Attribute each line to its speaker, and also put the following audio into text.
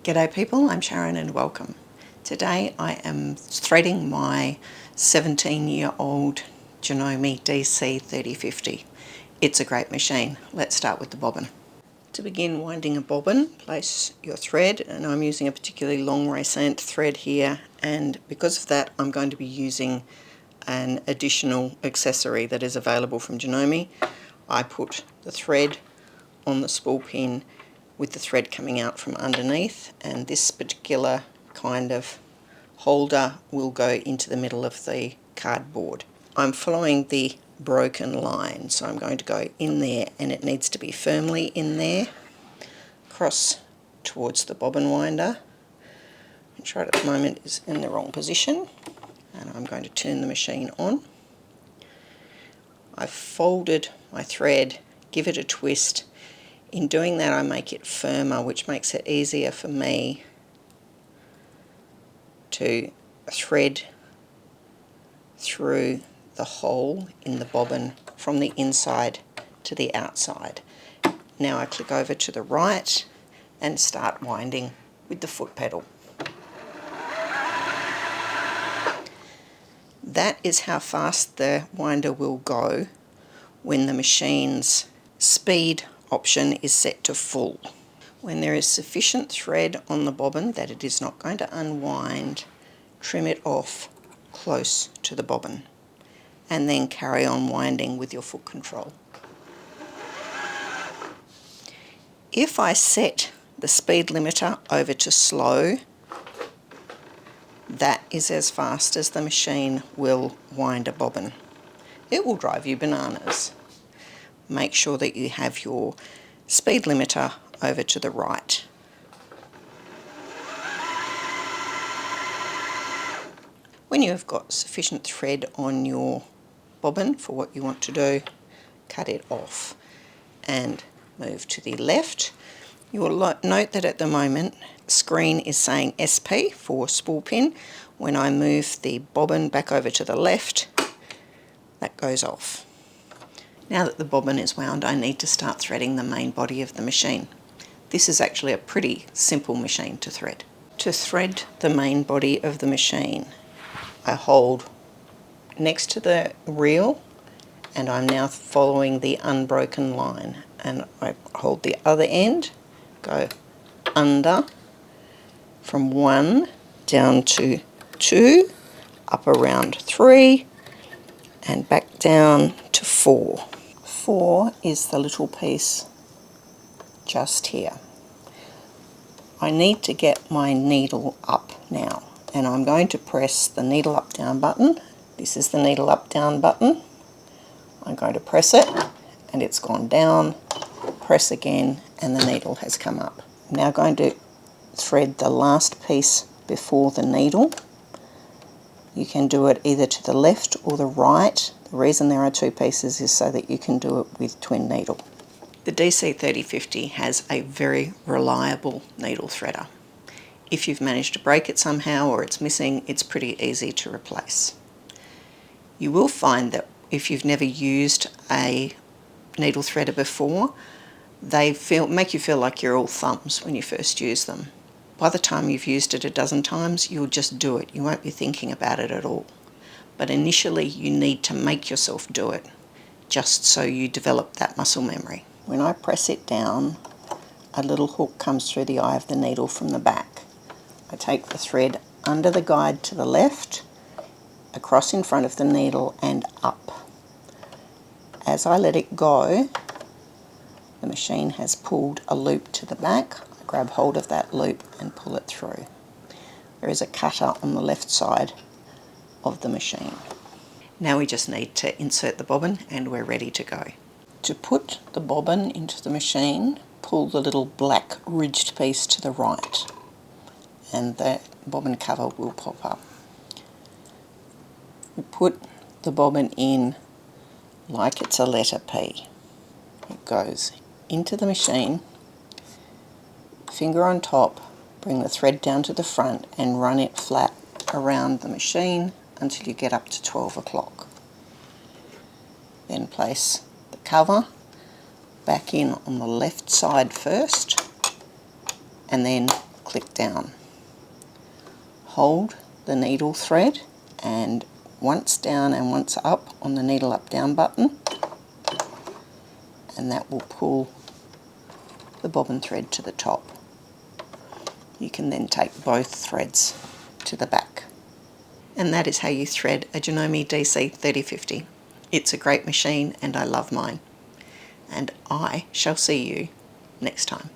Speaker 1: G'day people, I'm Sharon and welcome. Today I am threading my 17-year-old Janome DC3050. It's a great machine. Let's start with the bobbin. To begin winding a bobbin, place your thread, and I'm using a particularly long racent thread here, and because of that I'm going to be using an additional accessory that is available from Janome. I put the thread on the spool pin with the thread coming out from underneath, and this particular kind of holder will go into the middle of the cardboard. I'm following the broken line, so I'm going to go in there, and it needs to be firmly in there, across towards the bobbin winder, which right at the moment is in the wrong position, and I'm going to turn the machine on. I've folded my thread, give it a twist. In doing that I make it firmer, which makes it easier for me to thread through the hole in the bobbin from the inside to the outside. Now I click over to the right and start winding with the foot pedal. That is how fast the winder will go when the machine's speed option is set to full. When there is sufficient thread on the bobbin that it is not going to unwind, trim it off close to the bobbin and then carry on winding with your foot control. If I set the speed limiter over to slow, that is as fast as the machine will wind a bobbin. It will drive you bananas. Make sure that you have your speed limiter over to the right. When you have got sufficient thread on your bobbin for what you want to do, cut it off and move to the left. You will note that at the moment the screen is saying SP for spool pin. When I move the bobbin back over to the left, that goes off. Now that the bobbin is wound, I need to start threading the main body of the machine. This is actually a pretty simple machine to thread. To thread the main body of the machine, I hold next to the reel, and I'm now following the unbroken line, and I hold the other end, go under from 1 down to 2, up around 3, and back down to 4. 4 is the little piece just here. I need to get my needle up now, and I'm going to press the needle up down button. This is the needle up down button. I'm going to press it and it's gone down, press again and the needle has come up. I'm now going to thread the last piece before the needle. You can do it either to the left or the right. The reason there are two pieces is so that you can do it with twin needle. The DC3050 has a very reliable needle threader. If you've managed to break it somehow or it's missing, it's pretty easy to replace. You will find that if you've never used a needle threader before, they make you feel like you're all thumbs when you first use them. By the time you've used it a dozen times, you'll just do it. You won't be thinking about it at all. But initially you need to make yourself do it, just so you develop that muscle memory. When I press it down, a little hook comes through the eye of the needle from the back. I take the thread under the guide to the left, across in front of the needle and up. As I let it go, the machine has pulled a loop to the back. I grab hold of that loop and pull it through. There is a cutter on the left side of the machine. Now we just need to insert the bobbin and we're ready to go. To put the bobbin into the machine, pull the little black ridged piece to the right and the bobbin cover will pop up. We put the bobbin in like it's a letter P. It goes into the machine, finger on top, bring the thread down to the front and run it flat around the machine until you get up to 12 o'clock. Then place the cover back in on the left side first and then click down. Hold the needle thread and once down and once up on the needle up down button, and that will pull the bobbin thread to the top. You can then take both threads to the back. And that is how you thread a Janome DC3050. It's a great machine and I love mine. And I shall see you next time.